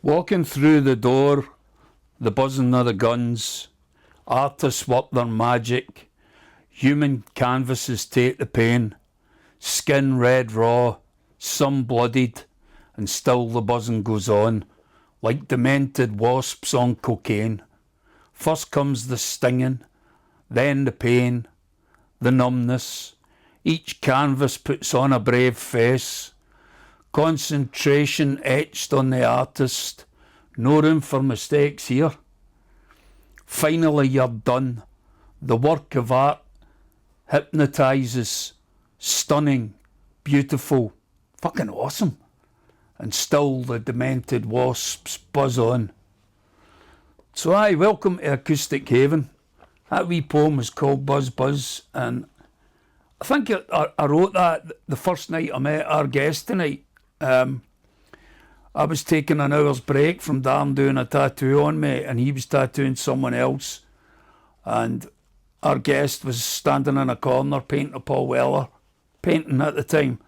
Walking through the door, the buzzing of the guns, artists work their magic, human canvases take the pain, skin red raw, some bloodied, and still the buzzing goes on, like demented wasps on cocaine. First comes the stinging, then the pain, the numbness. Each canvas puts on a brave face. Concentration etched on the artist. No room for mistakes here. Finally you're done. The work of art hypnotises. Stunning, beautiful, fucking awesome. And still the demented wasps buzz on. So aye, welcome to Acoustic Haven. That wee poem was called Buzz Buzz, and I think I wrote that the first night I met our guest tonight. I was taking an hour's break from Darren doing a tattoo on me, and he was tattooing someone else, and our guest was standing in a corner painting a Paul Weller painting at the time,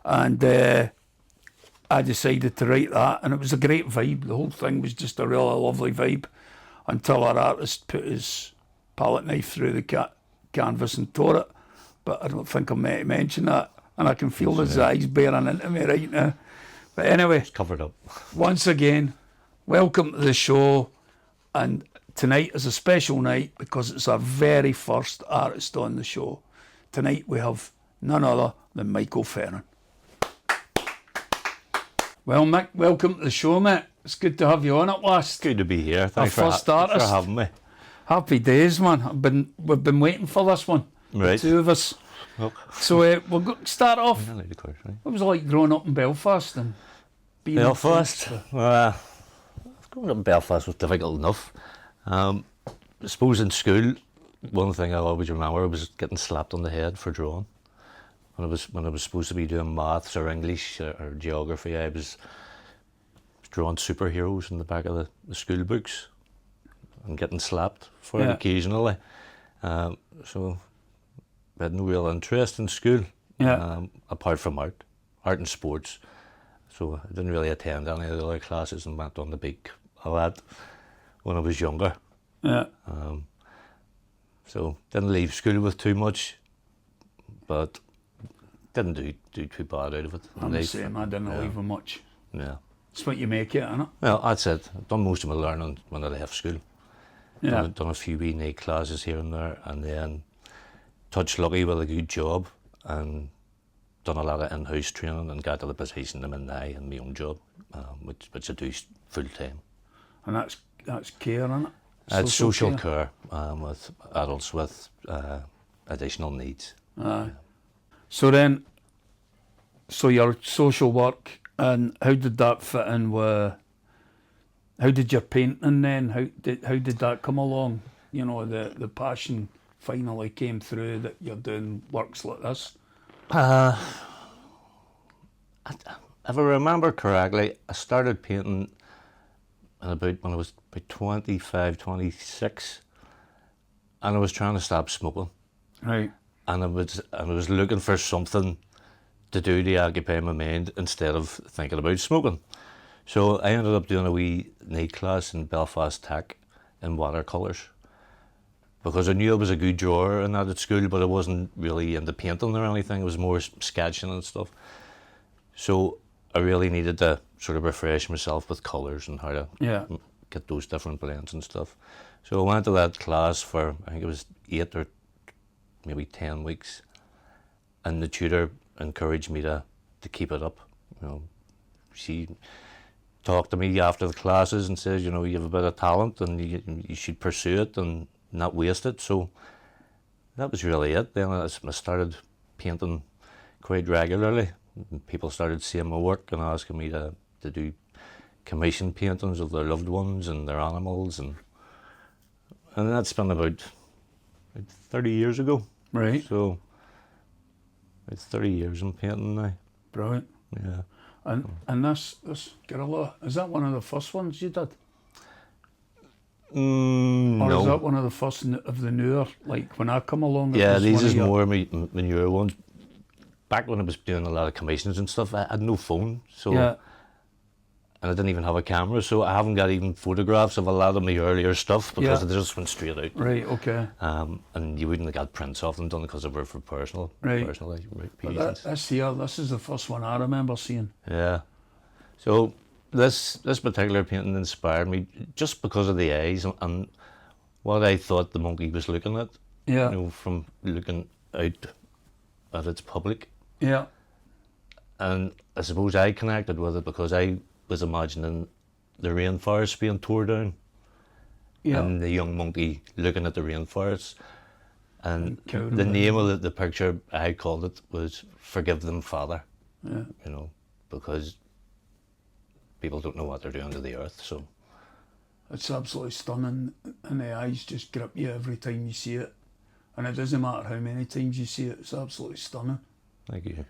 and I decided to write that, and it was a great vibe. The whole thing was just a really lovely vibe until our artist put his palette knife through the canvas and tore it. But I don't think I'm meant to mention that, and I can feel his eyes bearing into me right now. But anyway, it's covered up. Once again, welcome to the show, and tonight is a special night because it's our very first artist on the show. Tonight we have none other than Michael Ferrin. Well, Mick, welcome to the show, mate. It's good to have you on at last. Good to be here. Thanks for having me. Happy days, man. We've been waiting for this one. Right. The two of us. Look. So we'll start off. Right. What was it like growing up in Belfast and being Belfast? Growing up in Belfast was difficult enough. I suppose in school, one thing I always remember was getting slapped on the head for drawing. When I was supposed to be doing maths or English or geography, I was drawing superheroes in the back of the school books and getting slapped for it occasionally. So I had no real interest in school, apart from art and sports. So I didn't really attend any of the other classes and went on the big lad when I was younger. Yeah. So didn't leave school with too much, but didn't do too bad out of it. I'm the same, I didn't leave with much. Yeah. It's what you make it, isn't it? Well, that's it. I've done most of my learning when I left school. Yeah. Done a few wee night classes here and there, and then touched lucky with a good job and done a lot of in-house training and got to the position I'm in now in my own job, which I do full time. And that's care, isn't it? It's social care with adults with additional needs. So your social work, and how did that fit in with? How did your painting then? How did that come along? You know, the passion finally came through that you're doing works like this. If I remember correctly, I started painting when I was about 25, 26, and I was trying to stop smoking. Right. And I was looking for something to do to occupy my mind instead of thinking about smoking. So I ended up doing a wee night class in Belfast Tech in watercolours, because I knew I was a good drawer and that at school, but I wasn't really into painting or anything. It was more sketching and stuff. So I really needed to sort of refresh myself with colours and how to get those different blends and stuff. So I went to that class for, I think it was 8 or maybe 10 weeks, and the tutor encouraged me to keep it up. You know, she talked to me after the classes and says, you know, you have a bit of talent and you should pursue it and not waste it. So that was really it. Then I started painting quite regularly. People started seeing my work and asking me to do commission paintings of their loved ones and their animals, and that's been about 30 years ago. Right. So it's 30 years in painting now. Brilliant. Yeah. And this gorilla, is that one of the first ones you did? Or no. is that one of the first of the newer, like when I come along? Yeah, these is more my newer ones. Back when I was doing a lot of commissions and stuff, I had no phone, so and I didn't even have a camera, so I haven't got even photographs of a lot of my earlier stuff because Yeah. they just went straight out. Right, okay. And you wouldn't have got prints of them done because they were for personal reasons. But this here, this is the first one I remember seeing. Yeah. So this particular painting inspired me just because of the eyes and what I thought the monkey was looking at. Yeah. You know, from looking out at its public. Yeah. And I suppose I connected with it because I was imagining the rainforest being torn down. Yeah. And the young monkey looking at the rainforest. And Cow the name of the picture I called it was Forgive Them, Father. Yeah. You know, because people don't know what they're doing to the earth. So It's absolutely stunning, and the eyes just grip you every time you see it. And it doesn't matter how many times you see it, it's absolutely stunning. thank you.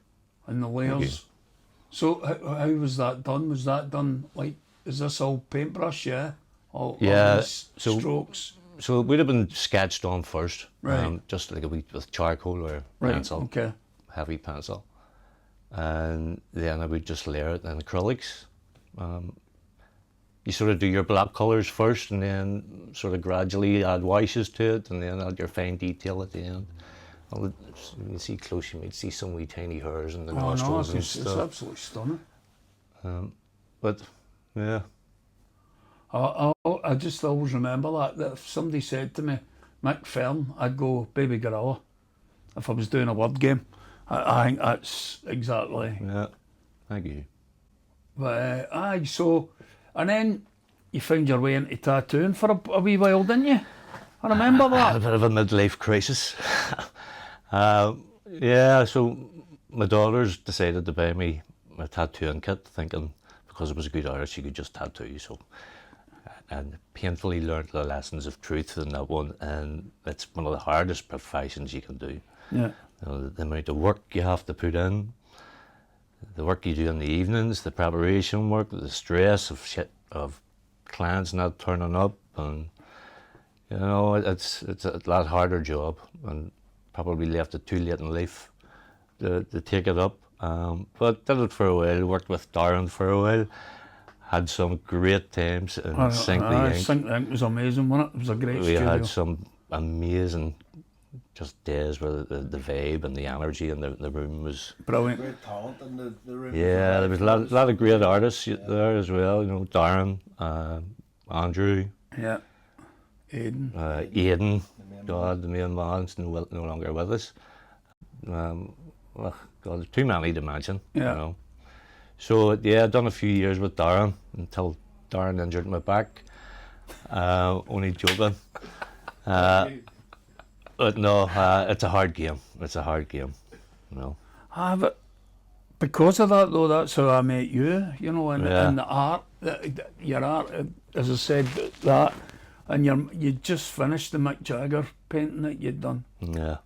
And the layers. So how was that done? Was that done like, is this all paintbrush, yeah? All these strokes? So it would have been sketched on first, Right. just like a wee with charcoal or Right, pencil, okay. heavy pencil, and then I would just layer it in acrylics. You sort of do your black colours first, and then sort of gradually add washes to it, and then add your fine detail at the end. You can see close, you might see some wee tiny hairs in the Oh no, nostrils and it's stuff. absolutely stunning. But yeah, I just always remember that if somebody said to me, Mick Ferrin, I'd go, baby gorilla. If I was doing a word game, I think that's exactly. yeah, thank you. But aye, so, and then you found your way into tattooing for a wee while, didn't you? I remember I had a that. bit of a midlife crisis. Yeah, so my daughters decided to buy me a tattooing kit, thinking because I was a good artist, she could just tattoo. So, and painfully learned the lessons of truth in that one, and it's one of the hardest professions you can do. Yeah. You know, the amount of work you have to put in, the work you do in the evenings, the preparation work, the stress of shit, of clients not turning up, and you know, it's a lot harder job, and probably left it too late in life to take it up. But did it for a while, worked with Darren for a while, had some great times in Sink the Ink. Sink the Ink was amazing, wasn't it? It was a great We studio. had some amazing just days where the vibe and the energy in the room was Brilliant. Great talent in the room. yeah, there was a lot of great artists there as well, you know, Darren, Andrew, Yeah. Aiden. Aidan, God, the main man's no longer with us. Well, God, there's too many to mention, Yeah. you know. So yeah, I'd done a few years with Darren until Darren injured my back. Only joking. But no, it's a hard game. It's a hard game, you know. But because of that though, that's how I met you, you know, and Yeah. the art, your art, as I said, that, and you just finished the Mick Jagger painting that you'd done, Yeah.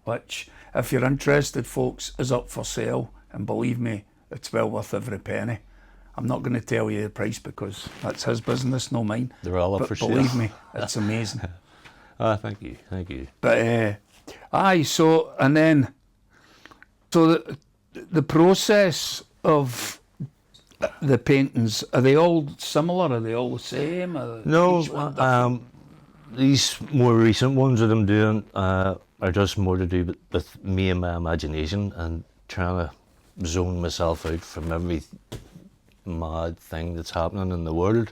which, if you're interested, folks, is up for sale, and believe me, it's well worth every penny. I'm not going to tell you the price because that's his business, no mine. They're all up But for sale. believe me, it's amazing. Thank you, thank you. But aye, so and then, so the process of the paintings, are they all similar? Are they all the same? Are No, each one different? these more recent ones that I'm doing are just more to do with me and my imagination and trying to zone myself out from every mad thing that's happening in the world.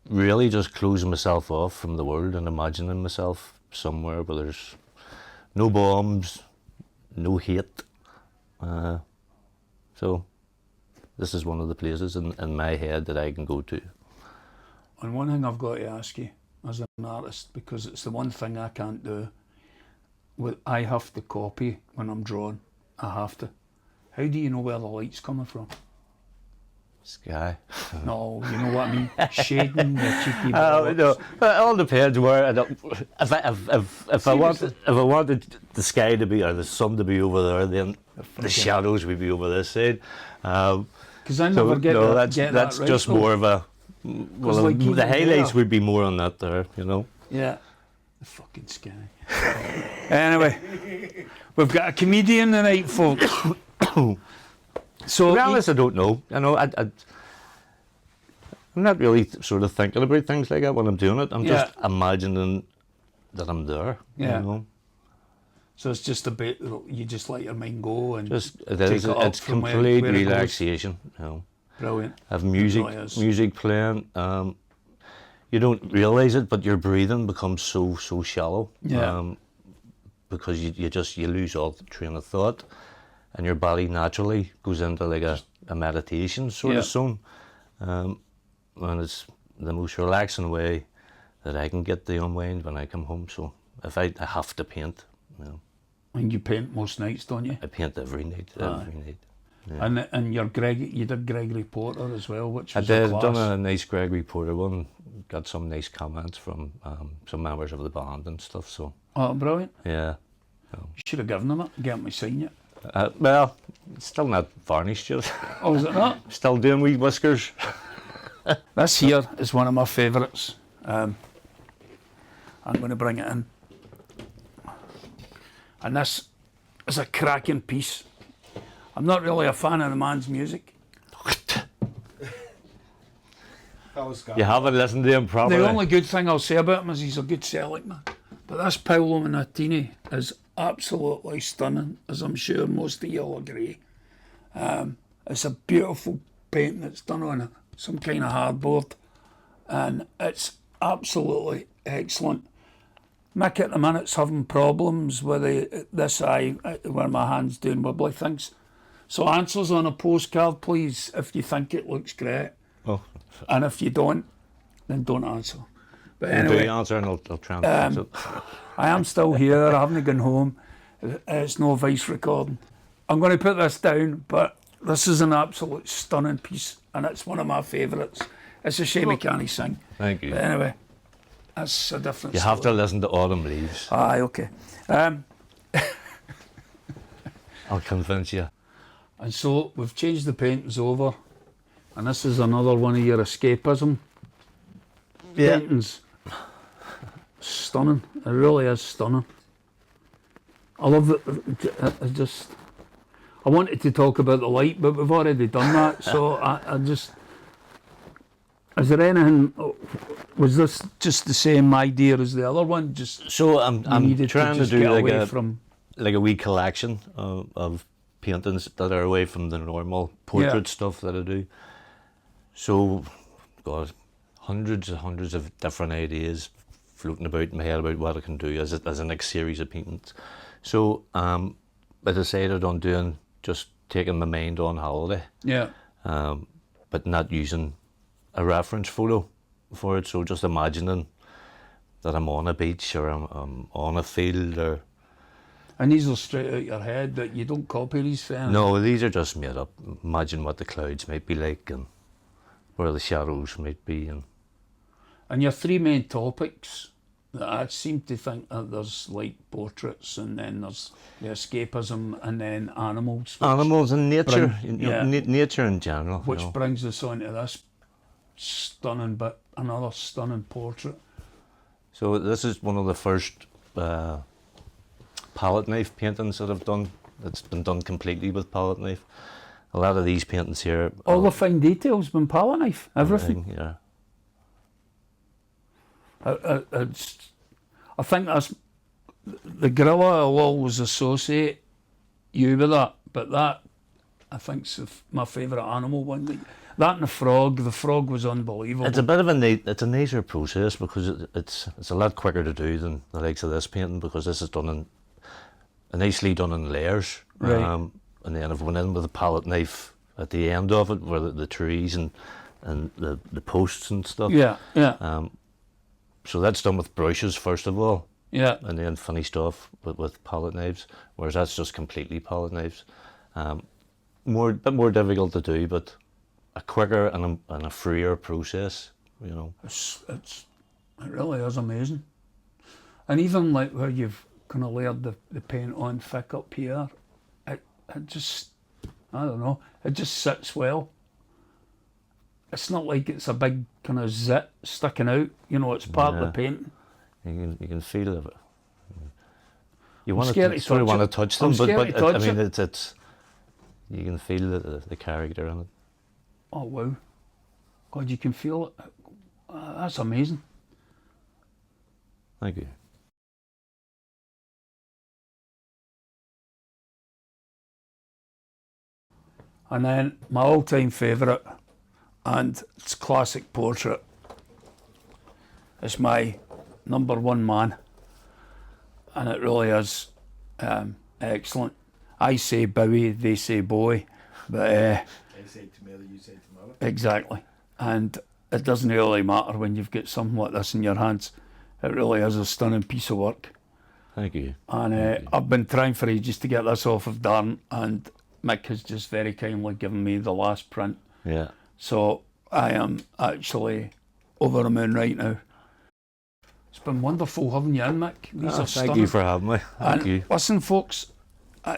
Really just closing myself off from the world and imagining myself somewhere where there's no bombs, no hate. So this is one of the places in my head that I can go to. And one thing I've got to ask you, as an artist, because it's the one thing I can't do, I have to copy when I'm drawing. I have to. How do you know where the light's coming from? Sky. No, you know what I mean? Shading, the cheeky No, bollocks. it all depends where. If I wanted the sky to be or the sun to be over there, then the shadows would be over this side. Because I So never get no, that, that's right, just though. more of a. Well, like even the highlights there- would be more on that there, you know. Yeah. The fucking sky. Anyway, we've got a comedian tonight, folks. So To be honest, I don't know. You know, I'm not really sort of thinking about things like that when I'm doing it. I'm just imagining that I'm there. Yeah. You know? So it's just a bit, you just let your mind go and It's complete relaxation. You know. Brilliant. I have music playing. You don't realise it, but your breathing becomes so shallow. Yeah. Because you lose all the train of thought, and your body naturally goes into like a meditation sort of zone. And it's the most relaxing way that I can get the unwind when I come home. So if I have to paint, you know. And you paint most nights, don't you? I paint every night. Yeah. And you did Gregory Porter as well, which was I a class. done a nice Gregory Porter one. Got some nice comments from some members of the band and stuff. So. Oh, brilliant. Yeah. You should have given them it, get me sign it. Well, it's still not varnished yet. Oh, is it not? Still doing wee whiskers. This here is one of my favourites. I'm going to bring it in. And this is a cracking piece. I'm not really a fan of the man's music. You haven't listened to him properly. The only good thing I'll say about him is he's a good selling man. But this Paolo Minatini is absolutely stunning, as I'm sure most of you will agree. It's a beautiful painting that's done on some kind of hardboard, and it's absolutely excellent. Mick at the minute's having problems with this eye, where my hand's doing wibbly things. So answers on a postcard, please, if you think it looks great. Oh. And if you don't, then don't answer. But anyway, do you answer and I'll try and fix it. I am still here. I haven't gone home. It's no voice recording. I'm going to put this down, but this is an absolute stunning piece, and it's one of my favourites. It's a shame I can't sing. Thank you. But anyway, that's a different story. Have to listen to Autumn Leaves. Aye, okay. I'll convince you. And so we've changed the paintings over, and this is another one of your escapism paintings. Stunning. It really is stunning. I love it. I wanted to talk about the light, but we've already done that. So I just. Is there anything? Was this just the same idea as the other one? So I'm trying to do like a wee collection of paintings that are away from the normal portrait stuff that I do. So, God, hundreds and hundreds of different ideas floating about in my head about what I can do as a next series of paintings. So I decided on taking my mind on holiday. Yeah. But not using a reference photo for it. So just imagining that I'm on a beach or I'm on a field or. And these are straight out your head, that you don't copy these things? No, these are just made up. Imagine what the clouds might be like and where the shadows might be. And your three main topics, I seem to think that there's like portraits, and then there's the escapism, and then animals. Animals and nature, nature in general. Which brings us on to this stunning bit, another stunning portrait. So this is one of the first palette knife paintings that I've done. It's been done completely with palette knife. A lot of these paintings here. All the fine details been palette knife, everything. Yeah. I think that's the gorilla. I'll always associate you with that, but that I think's my favourite animal one. That and the frog was unbelievable. It's a bit of it's a nicer process because it's a lot quicker to do than the likes of this painting, because this is done nicely done in layers. Right. And then I've went in with a palette knife at the end of it, where the trees and the posts and stuff. Yeah, yeah. So that's done with brushes first of all. Yeah. And then finished off with palette knives, whereas that's just completely palette knives. Bit more difficult to do, but a quicker and a freer process, you know. It really is amazing. And even like where you've kind of layered the paint on thick up here, it just, I don't know, it just sits well. It's not like it's a big kind of zit sticking out, you know, it's part of the painting. You can feel it. You want to touch them, but I mean, it's You can feel the character in it. Oh wow, God, you can feel it. That's amazing. Thank you. And then my all-time favourite, and it's classic portrait. It's my number one man, and it really is excellent. I say Bowie, they say Bowie, but I say tomato, you say tomato. exactly. And it doesn't really matter when you've got something like this in your hands. It really is a stunning piece of work. Thank you. And Thank you. I've been trying for ages to get this off of Darren, and Mick has just very kindly given me the last print. Yeah. So I am actually over the moon right now. It's been wonderful having you in, Mick. These are stunning. Thank you for having me. Thank And you. listen, folks,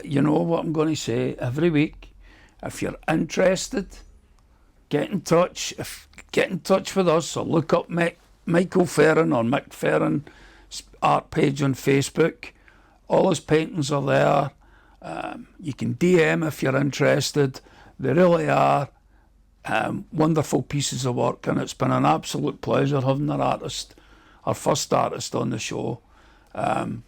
you know what I'm going to say every week. If you're interested, get in touch. Get in touch with us, or look up Michael Ferrin or Mick Ferrin art page on Facebook. All his paintings are there. You can DM if you're interested. They really are wonderful pieces of work, and it's been an absolute pleasure having our first artist on the show. I'm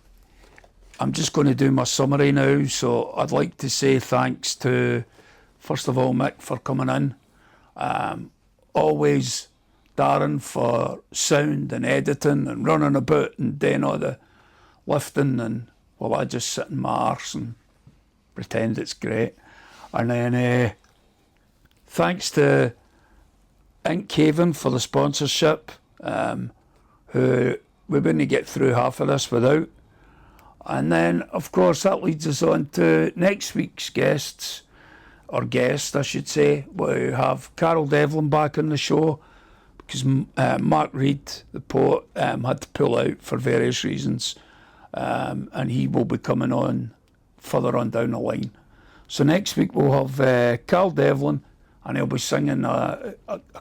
just going to do my summary now, so I'd like to say thanks to, first of all, Mick for coming in. Always Darren for sound and editing and running about and doing all the lifting, and well, I just sit in my arse and pretend it's great. And then thanks to Ink Haven for the sponsorship, who we wouldn't get through half of this without. And then, of course, that leads us on to next week's guest, I should say. We have Carol Devlin back on the show because Mark Reed, the poet, had to pull out for various reasons, and he will be coming on further on down the line. So next week we'll have Carl Devlin, and he'll be singing a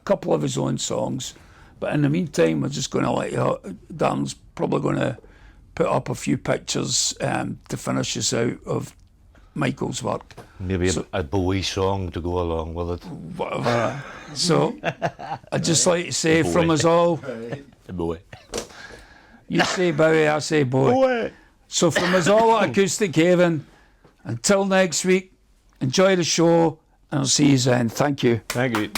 couple of his own songs. But in the meantime, we're just going to let you. Dan's probably going to put up a few pictures to finish us out of Michael's work. Maybe a Bowie song to go along with it. Whatever. So I'd just like to say from us all, Bowie. you say Bowie, I say Bowie. Bowie. So from us all at Acoustic Haven, until next week, enjoy the show, and I'll see you then. Thank you. Thank you.